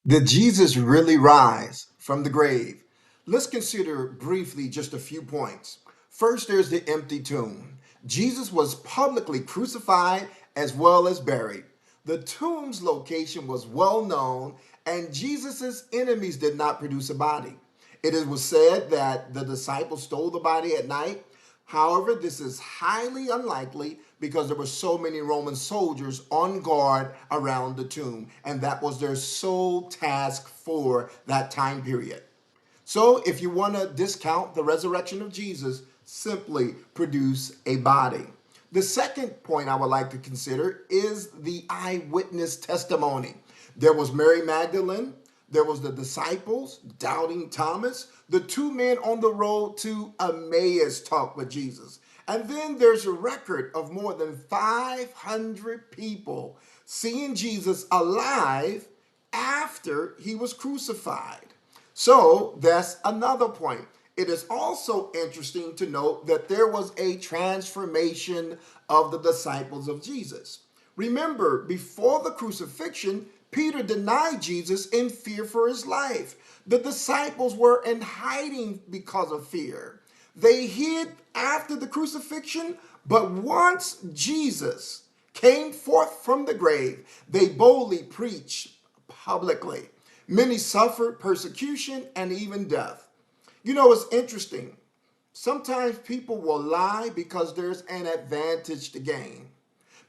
Did Jesus really rise from the grave? Let's consider briefly just a few points. First, there's the empty tomb. Jesus was publicly crucified as well as buried. The tomb's location was well known, and Jesus' enemies did not produce a body. Was said that the disciples stole the body at night. However, this is highly unlikely because there were so many Roman soldiers on guard around the tomb, and that was their sole task for that time period. So, if you want to discount the resurrection of Jesus, simply produce a body. The second point I would like to consider is the eyewitness testimony. There was Mary Magdalene, there was the disciples, doubting Thomas, the two men on the road to Emmaus talked with Jesus. And then there's a record of more than 500 people seeing Jesus alive after he was crucified. So that's another point. It is also interesting to note that there was a transformation of the disciples of Jesus. Remember, before the crucifixion, Peter denied Jesus in fear for his life. The disciples were in hiding because of fear. They hid after the crucifixion, but once Jesus came forth from the grave, they boldly preached publicly. Many suffered persecution and even death. You know, it's interesting. Sometimes people will lie because there's an advantage to gain.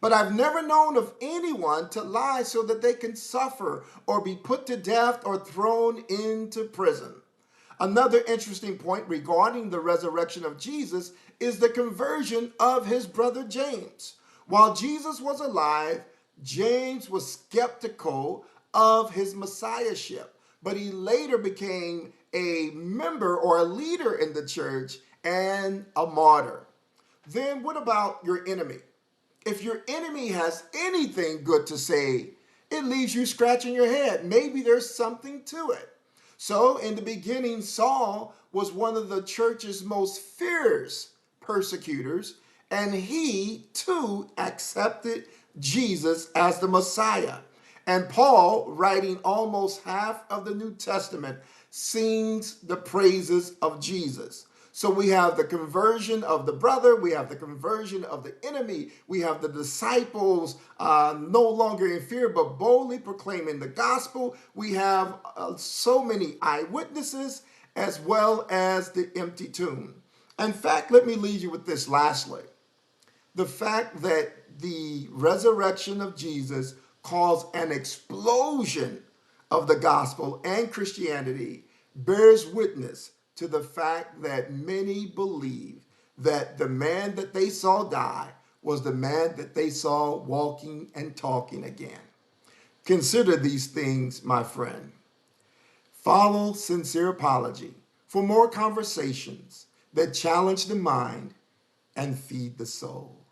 But I've never known of anyone to lie so that they can suffer or be put to death or thrown into prison. Another interesting point regarding the resurrection of Jesus is the conversion of his brother James. While Jesus was alive, James was skeptical of his messiahship, but he later became a member or a leader in the church and a martyr. Then what about your enemy? If your enemy has anything good to say, it leaves you scratching your head. Maybe there's something to it. So, in the beginning, Saul was one of the church's most fierce persecutors, and he too accepted Jesus as the Messiah. And Paul, writing almost half of the New Testament, sings the praises of Jesus. So we have the conversion of the brother, we have the conversion of the enemy, we have the disciples no longer in fear but boldly proclaiming the gospel. We have so many eyewitnesses as well as the empty tomb. In fact, let me leave you with this lastly. The fact that the resurrection of Jesus caused an explosion of the gospel and Christianity bears witness to the fact that many believe that the man that they saw die was the man that they saw walking and talking again. Consider these things, my friend. Follow Sincere Apology for more conversations that challenge the mind and feed the soul.